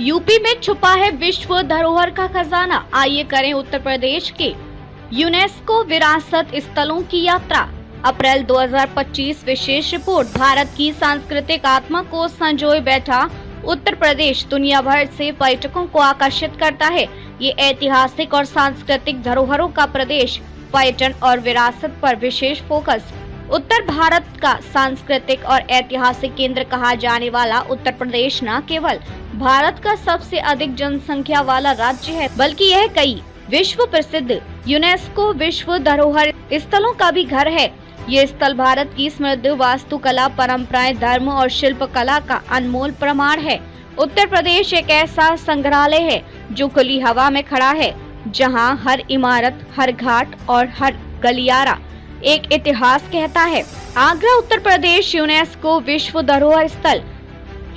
UP में छुपा है विश्व धरोहर का खजाना। आइए करें उत्तर प्रदेश के यूनेस्को विरासत स्थलों की यात्रा। अप्रैल 2025 विशेष रिपोर्ट। भारत की सांस्कृतिक आत्मा को संजोए बैठा उत्तर प्रदेश दुनिया भर से पर्यटकों को आकर्षित करता है। ये ऐतिहासिक और सांस्कृतिक धरोहरों का प्रदेश पर्यटन और विरासत पर विशेष फोकस। उत्तर भारत का सांस्कृतिक और ऐतिहासिक केंद्र कहा जाने वाला उत्तर प्रदेश न केवल भारत का सबसे अधिक जनसंख्या वाला राज्य है, बल्कि यह कई विश्व प्रसिद्ध यूनेस्को विश्व धरोहर स्थलों का भी घर है। ये स्थल भारत की समृद्ध वास्तुकला, परंपराएं, धर्म और शिल्प कला का अनमोल प्रमाण है। उत्तर प्रदेश एक ऐसा संग्रहालय है जो खुली हवा में खड़ा है, जहां हर इमारत, हर घाट और हर गलियारा एक इतिहास कहता है। आगरा उत्तर प्रदेश यूनेस्को विश्व धरोहर स्थल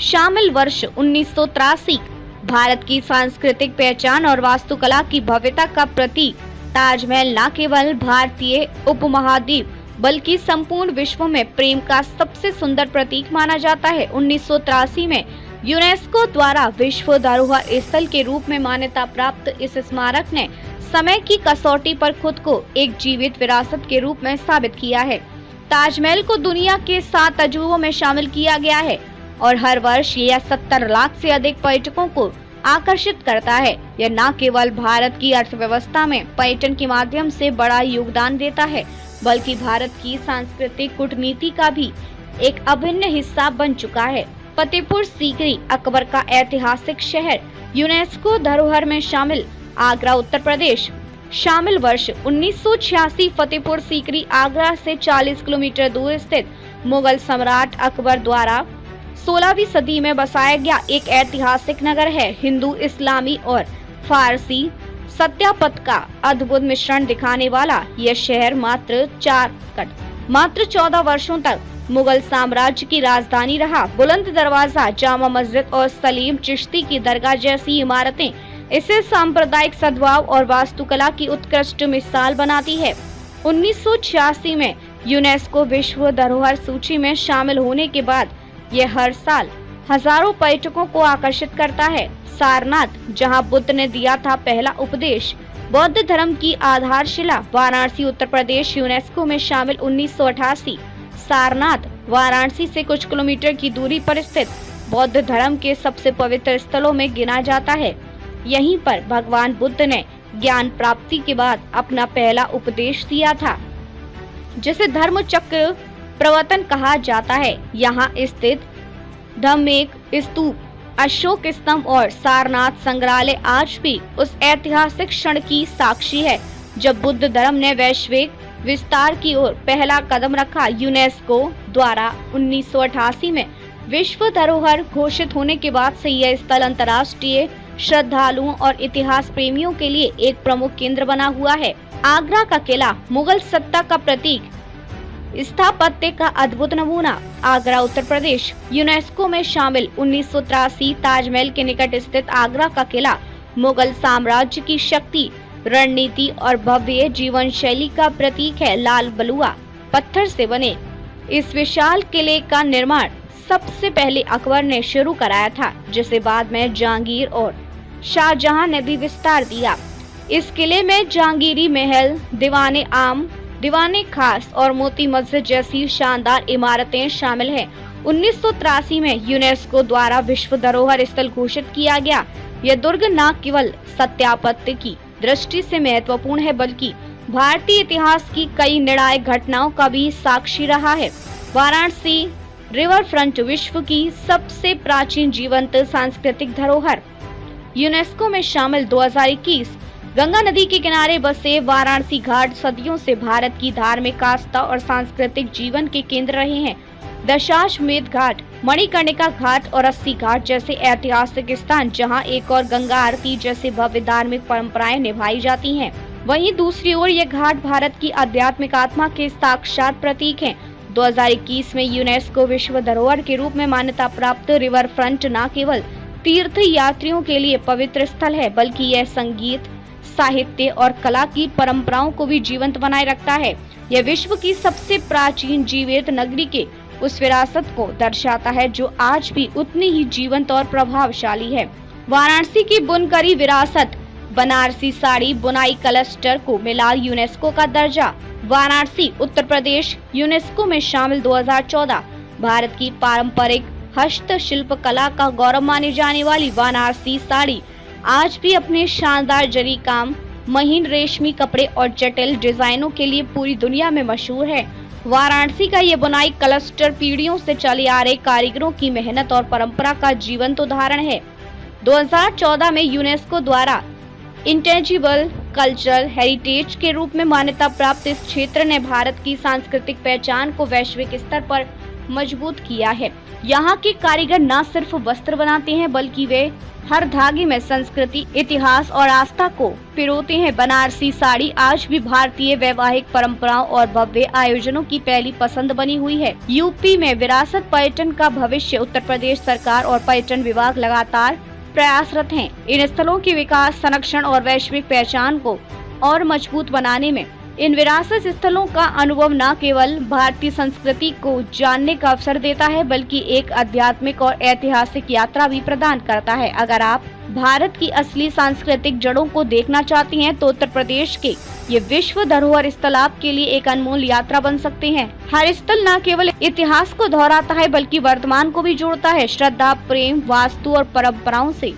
शामिल वर्ष 1983। भारत की सांस्कृतिक पहचान और वास्तुकला की भव्यता का प्रतीक ताजमहल न केवल भारतीय उपमहाद्वीप बल्कि संपूर्ण विश्व में प्रेम का सबसे सुंदर प्रतीक माना जाता है। 1983 में यूनेस्को द्वारा विश्व धरोहर स्थल के रूप में मान्यता प्राप्त इस स्मारक ने समय की कसौटी पर खुद को एक जीवित विरासत के रूप में साबित किया है। ताजमहल को दुनिया के 7 अजूबों में शामिल किया गया है और हर वर्ष यह 70 लाख से अधिक पर्यटकों को आकर्षित करता है। यह न केवल भारत की अर्थव्यवस्था में पर्यटन के माध्यम से बड़ा योगदान देता है, बल्कि भारत की सांस्कृतिक कूटनीति का भी एक अभिन्न हिस्सा बन चुका है। फतेहपुर सीकरी अकबर का ऐतिहासिक शहर यूनेस्को धरोहर में शामिल। आगरा उत्तर प्रदेश शामिल वर्ष 1986। फतेहपुर सीकरी आगरा से 40 किलोमीटर दूर स्थित मुगल सम्राट अकबर द्वारा 16वीं सदी में बसाया गया एक ऐतिहासिक नगर है। हिंदू, इस्लामी और फारसी सत्यापत का अद्भुत मिश्रण दिखाने वाला यह शहर मात्र 14 वर्षों तक मुगल साम्राज्य की राजधानी रहा। बुलंद दरवाजा, जामा मस्जिद और सलीम चिश्ती की दरगाह जैसी इमारतें इसे सांप्रदायिक सद्भाव और वास्तुकला की उत्कृष्ट मिसाल बनाती है। 1986 में यूनेस्को विश्व धरोहर सूची में शामिल होने के बाद यह हर साल हजारों पर्यटकों को आकर्षित करता है। सारनाथ, जहां बुद्ध ने दिया था पहला उपदेश, बौद्ध धर्म की आधारशिला। वाराणसी उत्तर प्रदेश यूनेस्को में शामिल 1988। सारनाथ वाराणसी से कुछ किलोमीटर की दूरी पर स्थित बौद्ध धर्म के सबसे पवित्र स्थलों में गिना जाता है। यहीं पर भगवान बुद्ध ने ज्ञान प्राप्ति के बाद अपना पहला उपदेश दिया था, जिसे धर्म चक्र प्रवर्तन कहा जाता है। यहाँ स्थित धम्मेक स्तूप, अशोक स्तंभ और सारनाथ संग्रहालय आज भी उस ऐतिहासिक क्षण की साक्षी है जब बुद्ध धर्म ने वैश्विक विस्तार की ओर पहला कदम रखा। यूनेस्को द्वारा 1988 में विश्व धरोहर घोषित होने के बाद से यह स्थल अंतर्राष्ट्रीय श्रद्धालुओं और इतिहास प्रेमियों के लिए एक प्रमुख केंद्र बना हुआ है। आगरा का किला, मुगल सत्ता का प्रतीक, स्थापत्य का अद्भुत नमूना। आगरा उत्तर प्रदेश यूनेस्को में शामिल 1983। ताजमहल के निकट स्थित आगरा का किला मुगल साम्राज्य की शक्ति, रणनीति और भव्य जीवन शैली का प्रतीक है। लाल बलुआ पत्थर से बने इस विशाल किले का निर्माण सबसे पहले अकबर ने शुरू कराया था, जिसे बाद में जहांगीर और शाहजहां ने भी विस्तार दिया। इस किले में जहांगीरी महल, दीवाने आम, दीवाने खास और मोती मस्जिद जैसी शानदार इमारतें शामिल हैं। 1983 में यूनेस्को द्वारा विश्व धरोहर स्थल घोषित किया गया। यह दुर्ग न केवल स्थापत्य की दृष्टि से महत्वपूर्ण है, बल्कि भारतीय इतिहास की कई निर्णायक घटनाओं का भी साक्षी रहा है। वाराणसी रिवर फ्रंट विश्व की सबसे प्राचीन जीवंत सांस्कृतिक धरोहर। यूनेस्को में शामिल 2021। गंगा नदी के किनारे बसे वाराणसी घाट सदियों से भारत की धार्मिक आस्था और सांस्कृतिक जीवन के केंद्र रहे हैं। दशाश्वमेध घाट, मणिकर्णिका घाट और 80 घाट जैसे ऐतिहासिक स्थान, जहां एक और गंगा आरती जैसे भव्य धार्मिक परंपराएं निभाई जाती हैं। वहीं दूसरी ओर ये घाट भारत की आध्यात्मिक आत्मा के साक्षात प्रतीक हैं। 2021 में यूनेस्को विश्व धरोहर के रूप में मान्यता प्राप्त रिवर फ्रंट न केवल तीर्थ यात्रियों के लिए पवित्र स्थल है, बल्कि यह संगीत, साहित्य और कला की परंपराओं को भी जीवंत बनाए रखता है। यह विश्व की सबसे प्राचीन जीवित नगरी के उस विरासत को दर्शाता है जो आज भी उतनी ही जीवंत और प्रभावशाली है। वाराणसी की बुनकरी विरासत बनारसी साड़ी बुनाई क्लस्टर को मिला यूनेस्को का दर्जा। वाराणसी उत्तर प्रदेश यूनेस्को में शामिल 2014। भारत की पारंपरिक हस्तशिल्प कला का गौरव मानी जाने वाली बनारसी साड़ी आज भी अपने शानदार जरी काम, महीन रेशमी कपड़े और जटिल डिजाइनों के लिए पूरी दुनिया में मशहूर है। वाराणसी का ये बुनाई क्लस्टर पीढ़ियों से चले आ रहे कारीगरों की मेहनत और परंपरा का जीवंत उदाहरण है। 2014 में यूनेस्को द्वारा इंटेंजिबल कल्चरल हेरिटेज के रूप में मान्यता प्राप्त इस क्षेत्र ने भारत की सांस्कृतिक पहचान को वैश्विक स्तर पर मजबूत किया है। यहाँ के कारीगर न सिर्फ वस्त्र बनाते हैं बल्कि वे हर धागे में संस्कृति, इतिहास और आस्था को पिरोते हैं। बनारसी साड़ी आज भी भारतीय वैवाहिक परंपराओं और भव्य आयोजनों की पहली पसंद बनी हुई है। यूपी में विरासत पर्यटन का भविष्य। उत्तर प्रदेश सरकार और पर्यटन विभाग लगातार प्रयासरत हैं इन स्थलों के विकास, संरक्षण और वैश्विक पहचान को और मजबूत बनाने में। इन विरासत स्थलों का अनुभव न केवल भारतीय संस्कृति को जानने का अवसर देता है बल्कि एक आध्यात्मिक और ऐतिहासिक यात्रा भी प्रदान करता है। अगर आप भारत की असली सांस्कृतिक जड़ों को देखना चाहती हैं तो उत्तर प्रदेश के ये विश्व धरोहर स्थल आपके लिए एक अनमोल यात्रा बन सकते हैं। हर स्थल न केवल इतिहास को दोहराता है बल्कि वर्तमान को भी जोड़ता है, श्रद्धा, प्रेम, वास्तु और परंपराओं से।